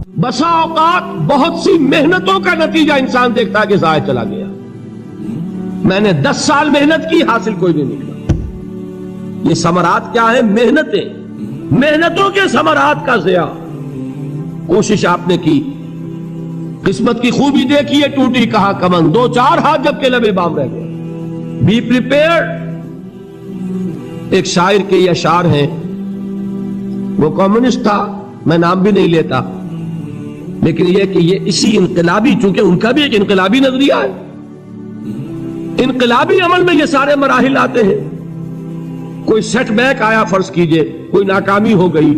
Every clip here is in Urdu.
بسا اوقات بہت سی محنتوں کا نتیجہ انسان دیکھتا ہے کہ ضائع چلا گیا. میں نے 10 سال محنت کی، حاصل کوئی نہیں نکلا. یہ ثمرات کیا ہیں؟ محنتوں کے ثمرات کا ضیاع. کوشش آپ نے کی، قسمت کی خوبی دیکھی ہے، ٹوٹی کہاں کمن، 2-4 ہاتھ جب کے لبے بام رہ گئے. Be prepared. ایک شاعر کے یہ اشعار ہیں، وہ کمیونسٹ تھا، میں نام بھی نہیں لیتا، لیکن یہ کہ یہ اسی انقلابی، چونکہ ان کا بھی ایک انقلابی نظریہ ہے، انقلابی عمل میں یہ سارے مراحل آتے ہیں. کوئی سیٹ بیک آیا، فرض کیجئے کوئی ناکامی ہو گئی،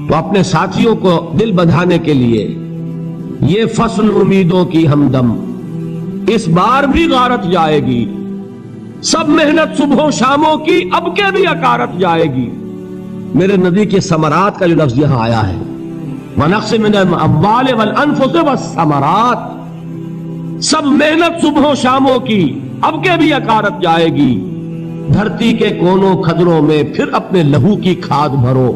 تو اپنے ساتھیوں کو دل بندھانے کے لیے یہ فصل امیدوں کی ہمدم اس بار بھی غارت جائے گی، سب محنت صبحوں شاموں کی اب کے بھی اکارت جائے گی. میرے نبی کے ثمرات کا جو لفظ یہاں آیا ہے، وَنَقْصٍ مِّنَ الْأَمْوَالِ وَالْأَنفُسِ وَالثَّمَرَاتِ، سب محنت صبحوں شاموں کی اب کے بھی اکارت جائے گی. دھرتی کے کونوں کھدروں میں پھر اپنے لہو کی کھاد بھرو،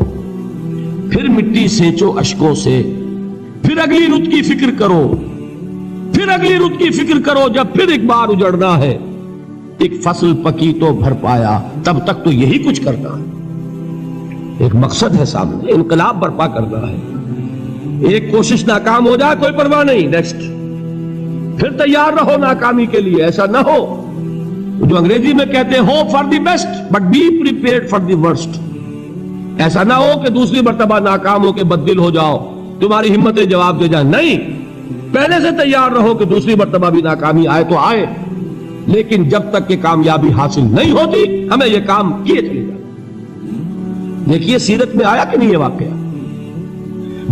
پھر مٹی سینچو اشکوں سے، پھر اگلی رت کی فکر کرو، پھر اگلی رت کی فکر کرو، جب پھر ایک بار اجڑنا ہے. ایک فصل پکی تو بھر پایا، تب تک تو یہی کچھ کرنا ہے. ایک مقصد ہے سامنے، انقلاب برپا کرنا ہے. ایک کوشش ناکام ہو جائے کوئی پرواہ نہیں، نیکسٹ. پھر تیار رہو ناکامی کے لیے. ایسا نہ ہو جو انگریزی میں کہتے ہیں hope for the best but be prepared for the worst. ایسا نہ ہو کہ دوسری مرتبہ ناکام ہو کے بددل ہو جاؤ، تمہاری ہمتیں جواب دے جائیں. نہیں، پہلے سے تیار رہو کہ دوسری مرتبہ بھی ناکامی آئے تو آئے، لیکن جب تک کہ کامیابی حاصل نہیں ہوتی ہمیں یہ کام کیے چلے جائیں. دیکھیے سیرت میں آیا کہ نہیں یہ واقعہ؟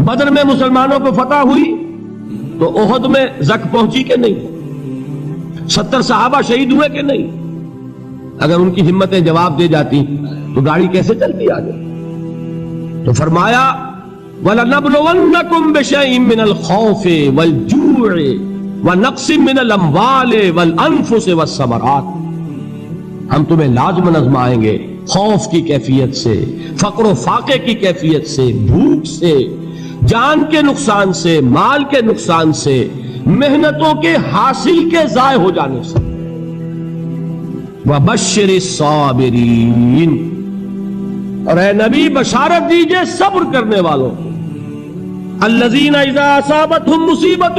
بدر میں مسلمانوں کو فتح ہوئی تو احد میں زک پہنچی کہ نہیں؟ 70 صحابہ شہید ہوئے کہ نہیں؟ اگر ان کی ہمتیں جواب دے جاتی تو گاڑی کیسے چلتی آگے؟ تو فرمایا وَلَنَبْلُوَنَّكُمْ بِشَيْءٍ مِّنَ الْخَوْفِ وَالْجُوعِ وَنَقْصٍ مِّنَ الْأَمْوَالِ وَالْأَنفُسِ وَالثَّمَرَاتِ. ہم تمہیں لازماً آزمائیں گے، خوف کی کیفیت سے، فقر و فاقے کی کیفیت سے، بھوک سے، جان کے نقصان سے، مال کے نقصان سے، محنتوں کے حاصل کے ضائع ہو جانے سے. وَبَشِّرِ الصَّابِرِينَ، اور اے نبی بشارت دیجئے صبر کرنے والوں کو. الَّذِينَ إِذَا أَصَابَتْهُمْ مُصِيبَةٌ،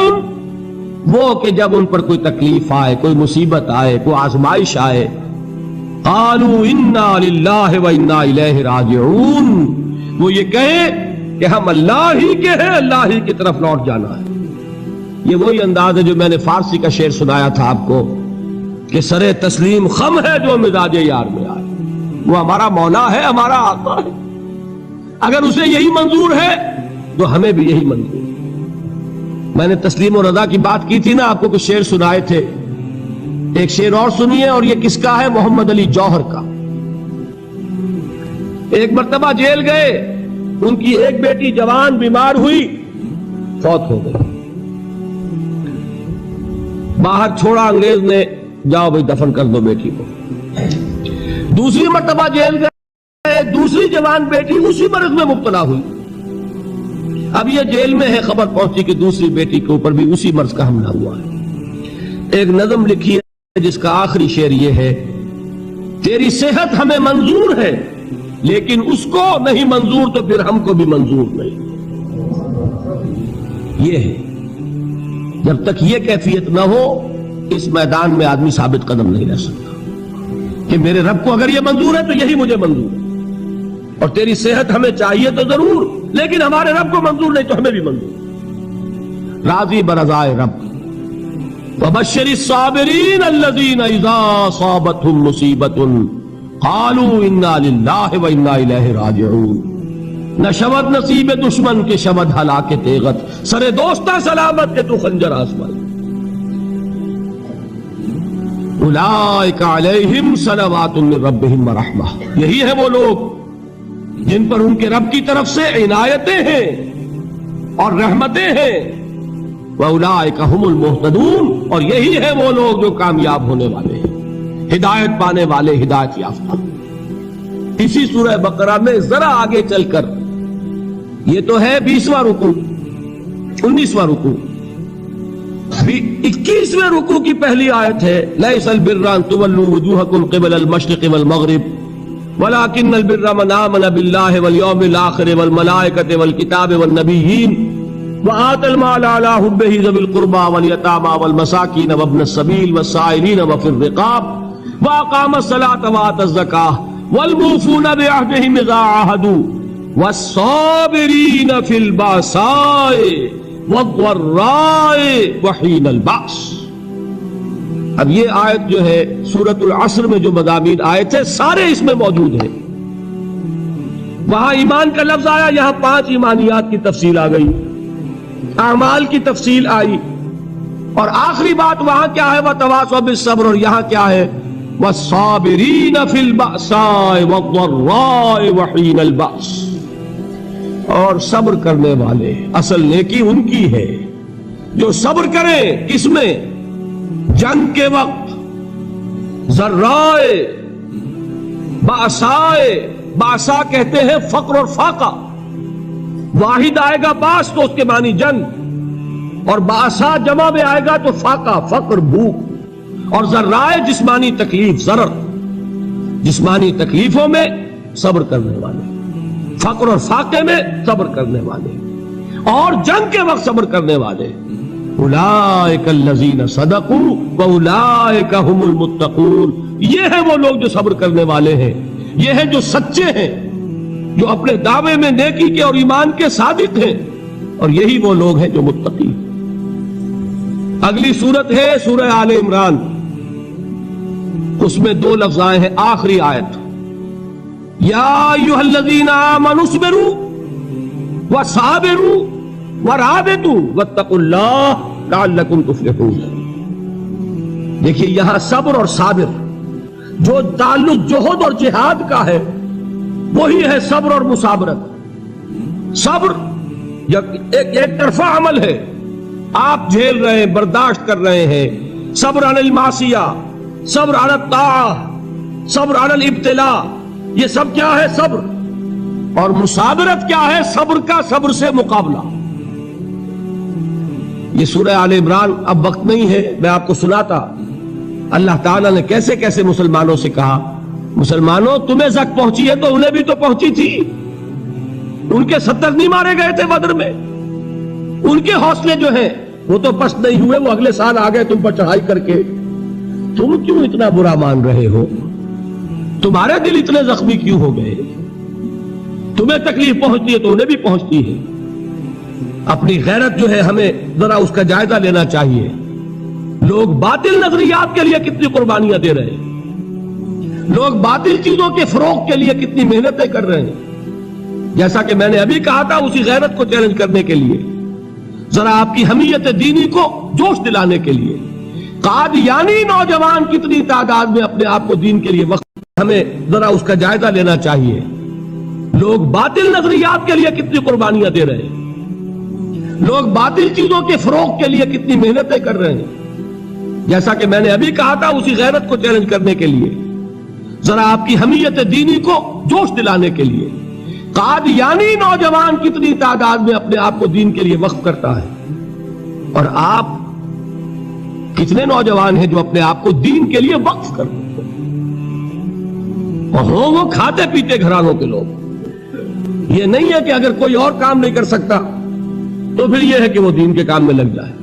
وہ کہ جب ان پر کوئی تکلیف آئے، کوئی مصیبت آئے، کوئی آزمائش آئے، قالوا انا للہ وانا الیہ راجعون، وہ یہ کہیں کہ ہم اللہ ہی کے ہیں، اللہ ہی کی طرف لوٹ جانا ہے. یہ وہی انداز ہے جو میں نے فارسی کا شعر سنایا تھا آپ کو کہ سرے تسلیم خم ہے جو مزاج یار میں آئے. وہ ہمارا مولا ہے، ہمارا آقا ہے. اگر اسے یہی منظور ہے تو ہمیں بھی یہی منظور ہے. میں نے تسلیم و رضا کی بات کی تھی نا، آپ کو کچھ شعر سنائے تھے. ایک شعر اور سنیے، اور یہ کس کا ہے؟ محمد علی جوہر کا. ایک مرتبہ جیل گئے، ان کی ایک بیٹی جوان بیمار ہوئی، فوت ہو گئی. باہر چھوڑا انگریز نے، جاؤ بھائی دفن کر دو بیٹی کو. دوسری مرتبہ جیل گئے، دوسری جوان بیٹی اسی مرض میں مبتلا ہوئی. اب یہ جیل میں ہے، خبر پہنچی کہ دوسری بیٹی کے اوپر بھی اسی مرض کا حملہ ہوا ہے. ایک نظم لکھی ہے جس کا آخری شعر یہ ہے، تیری صحت ہمیں منظور ہے لیکن اس کو نہیں منظور تو پھر ہم کو بھی منظور نہیں. یہ ہے، جب تک یہ کیفیت نہ ہو اس میدان میں آدمی ثابت قدم نہیں رہ سکتا کہ میرے رب کو اگر یہ منظور ہے تو یہی مجھے منظور ہے، اور تیری صحت ہمیں چاہیے تو ضرور، لیکن ہمارے رب کو منظور نہیں تو ہمیں بھی منظور. راضی برضائے رب. وَبَشِّرِ الصَّابِرِينَ الَّذِينَ إِذَا أَصَابَتْهُمْ مُصِيبَةٌ قَالُوا إِنَّا لِلَّهِ وَإِنَّا إِلَيْهِ رَاجِعُونَ. نہ شود نصیب دشمن کے شود ہلاک تیغت، سر دوستہ سلامت کے تو خنجر آسمان. اولئک علیہم صلوات من ربہم ورحمہ، یہی ہے وہ لوگ جن پر ان کے رب کی طرف سے عنایتیں ہیں اور رحمتیں ہیں. وَأُولَئِكَ هُمُ الْمُهْتَدُونَ، اور یہی ہے وہ لوگ جو کامیاب ہونے والے ہیں، ہدایت پانے والے، ہدایت یافتہ. اسی سورہ بقرہ میں ذرا آگے چل کر، یہ تو ہے 20واں رکوع، 19واں رکوع. 21ویں رکوع کی پہلی آیت ہے لیس البر ان تولوا وجوهکم قبل المشرق والمغرب ولكن البر من آمن بالله واليوم الآخر والملائكة والكتاب والنبيين وآتى المال على حبه ذوي القربى واليتامى والمساكين وابن السبيل والسائلين وفي الرقاب وأقام الصلاة وآتى الزكاة والموفون بعهدهم إذا عاهدوا والصابرين في البأساء والضراء وحين البأس. اب یہ آیت جو ہے سورۃ العصر میں جو مضامین آئے تھے سارے اس میں موجود ہیں. وہاں ایمان کا لفظ آیا، یہاں 5 ایمانیات کی تفصیل آ گئی، اعمال کی تفصیل آئی، اور آخری بات وہاں کیا ہے وَتَوَاصَوْا بِالصَّبْرِ، اور یہاں کیا ہے وَالصَّابِرِينَ فِي الْبَأْسَاءِ وَالضَّرَّاءِ وَحِينَ الْبَأْسِ، اور صبر کرنے والے. اصل نیکی ان کی ہے جو صبر کریں. کس میں؟ جنگ کے وقت. ذرائے باسائے، باسا کہتے ہیں فقر اور فاقہ. واحد آئے گا باس تو اس کے معنی جنگ، اور باسا جمع میں آئے گا تو فاقہ فقر بھوک. اور ذرائے جسمانی تکلیف، ضرر جسمانی تکلیفوں میں صبر کرنے والے، فقر اور فاقے میں صبر کرنے والے، اور جنگ کے وقت صبر کرنے والے. اولئک الذین صدقوا واولئک هم المتقون، یہ ہیں وہ لوگ جو صبر کرنے والے ہیں، یہ ہیں جو سچے ہیں، جو اپنے دعوے میں نیکی کے اور ایمان کے صادق ہیں، اور یہی وہ لوگ ہیں جو متقی. اگلی سورت ہے سورہ آل عمران، اس میں 2 لفظ آئے ہیں آخری آیت، یا ایھا الذین آمنوا اصبروا وصابروا ورابطوا واتقوا اللہ لعلکم تفلحون. دیکھیے یہاں صبر اور صابر جو تعلق جہد اور جہاد کا ہے وہی ہے صبر اور مصابرت. صبر ایک طرفہ عمل ہے، آپ جھیل رہے ہیں، برداشت کر رہے ہیں. صبر علی المعصیہ، صبر علی الطاعہ، صبر علی الابتلاء، یہ سب کیا ہے؟ صبر. اور مصابرت کیا ہے؟ صبر کا صبر سے مقابلہ. یہ سورہ آل عمران اب وقت نہیں ہے، میں آپ کو سناتا اللہ تعالیٰ نے کیسے کیسے مسلمانوں سے کہا، مسلمانوں تمہیں زک پہنچی ہے تو انہیں بھی تو پہنچی تھی. ان کے 70 نہیں مارے گئے تھے بدر میں؟ ان کے حوصلے جو ہیں وہ تو پست نہیں ہوئے، وہ اگلے سال آ گئے تم پر چڑھائی کر کے. تم کیوں اتنا برا مان رہے ہو؟ تمہارے دل اتنے زخمی کیوں ہو گئے؟ تمہیں تکلیف پہنچتی ہے تو انہیں بھی پہنچتی ہے. اپنی غیرت جو ہے ہمیں ذرا اس کا جائزہ لینا چاہیے. لوگ باطل نظریات کے لیے کتنی قربانیاں دے رہے ہیں، لوگ باطل چیزوں کے فروغ کے لیے کتنی محنتیں کر رہے ہیں. جیسا کہ میں نے ابھی کہا تھا، اسی غیرت کو چیلنج کرنے کے لیے، ذرا آپ کی حمیت دینی کو جوش دلانے کے لیے، قادیانی نوجوان کتنی تعداد میں اپنے آپ کو دین کے لیے وقت، ہمیں ذرا اس کا جائزہ لینا چاہیے. لوگ باطل نظریات کے لیے کتنی قربانیاں دے رہے ہیں، لوگ باطل چیزوں کے فروغ کے لیے کتنی محنتیں کر رہے ہیں. جیسا کہ میں نے ابھی کہا تھا، اسی غیرت کو چیلنج کرنے کے لیے، ذرا آپ کی حمیت دینی کو جوش دلانے کے لیے، قادیانی نوجوان کتنی تعداد میں اپنے آپ کو دین کے لیے وقف کرتا ہے، اور آپ کتنے نوجوان ہیں جو اپنے آپ کو دین کے لیے وقف کرتے ہیں، اور وہ کھاتے پیتے گھرانوں کے لوگ. یہ نہیں ہے کہ اگر کوئی اور کام نہیں کر سکتا تو پھر یہ ہے کہ وہ دین کے کام میں لگ جائے.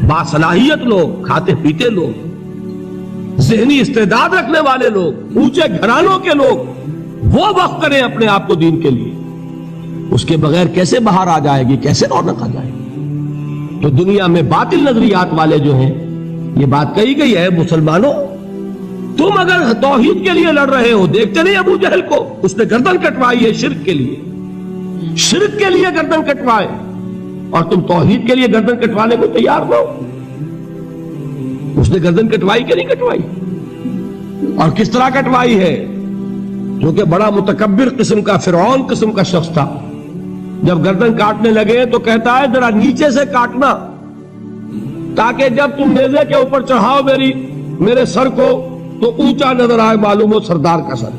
باصلاحیت لوگ، کھاتے پیتے لوگ، ذہنی استعداد رکھنے والے لوگ، اونچے گھرانوں کے لوگ، وہ وقف کریں اپنے آپ کو دین کے لیے. اس کے بغیر کیسے باہر آ جائے گی، کیسے رونق آ جائے گی؟ تو دنیا میں باطل نظریات والے جو ہیں، یہ بات کہی گئی ہے، مسلمانوں تم اگر توحید کے لیے لڑ رہے ہو، دیکھتے نہیں ابو جہل کو، اس نے گردن کٹوائی ہے شرک کے لیے، شرک کے لیے گردن کٹوائے، اور تم توحید کے لیے گردن کٹوانے کو تیار نہ ہو. اس نے گردن کٹوائی کہ نہیں کٹوائی؟ اور کس طرح کٹوائی ہے؟ جو کہ بڑا متکبر قسم کا، فرعون قسم کا شخص تھا. جب گردن کاٹنے لگے تو کہتا ہے ذرا نیچے سے کاٹنا، تاکہ جب تم نیزے کے اوپر چڑھاؤ میرے سر کو تو اونچا نظر آئے، معلوم ہو سردار کا سر.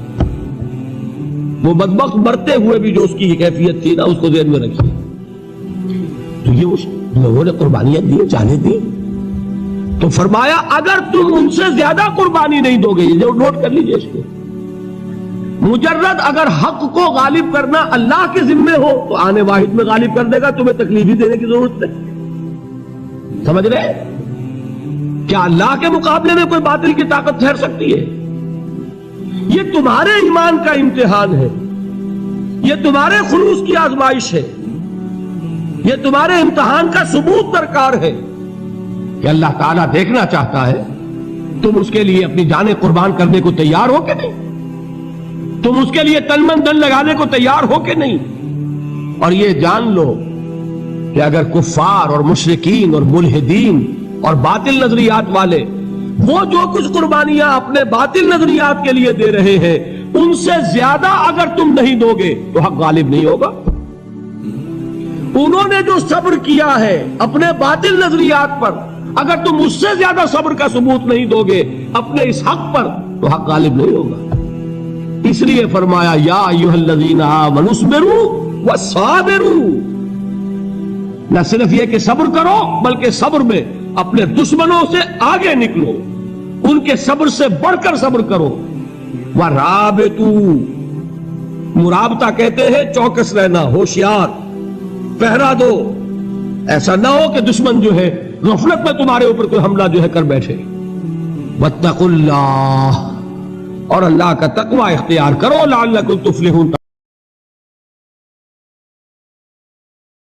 وہ بدبخت مرتے ہوئے بھی جو اس کی کیفیت تھی نا، اس کو ذہن میں رکھیے. تو یہ اس لوگوں نے قربانیاں دی، جانے دی. تو فرمایا اگر تم ان سے زیادہ قربانی نہیں دو گے، یہ جو نوٹ کر لیجئے اس کو، مجرد اگر حق کو غالب کرنا اللہ کے ذمے ہو تو آنے واحد میں غالب کر دے گا، تمہیں تکلیف ہی دینے کی ضرورت نہیں. سمجھ رہے؟ کیا اللہ کے مقابلے میں کوئی باطل کی طاقت ٹھہر سکتی ہے؟ یہ تمہارے ایمان کا امتحان ہے، یہ تمہارے خلوص کی آزمائش ہے، یہ تمہارے امتحان کا ثبوت درکار ہے کہ اللہ تعالیٰ دیکھنا چاہتا ہے تم اس کے لیے اپنی جانیں قربان کرنے کو تیار ہو کہ نہیں، تم اس کے لیے تن من دھن لگانے کو تیار ہو کہ نہیں. اور یہ جان لو کہ اگر کفار اور مشرکین اور ملحدین اور باطل نظریات والے وہ جو کچھ قربانیاں اپنے باطل نظریات کے لیے دے رہے ہیں ان سے زیادہ اگر تم نہیں دو گے تو حق غالب نہیں ہوگا. انہوں نے جو صبر کیا ہے اپنے باطل نظریات پر، اگر تم اس سے زیادہ صبر کا ثبوت نہیں دو گے اپنے اس حق پر تو حق غالب نہیں ہوگا. اس لیے فرمایا یا ایھا الذین آمنوا اصبروا وصابروا، نہ صرف یہ کہ صبر کرو بلکہ صبر میں اپنے دشمنوں سے آگے نکلو، ان کے صبر سے بڑھ کر صبر کرو. وَرَابِطُوا، مرابطہ کہتے ہیں چوکس رہنا، ہوشیار، پہرا دو، ایسا نہ ہو کہ دشمن جو ہے غفلت میں تمہارے اوپر کوئی حملہ جو ہے کر بیٹھے. وَاتَّقُوا اللَّهَ، اور اللہ کا تقوی اختیار کرو، لعلکم تفلحون،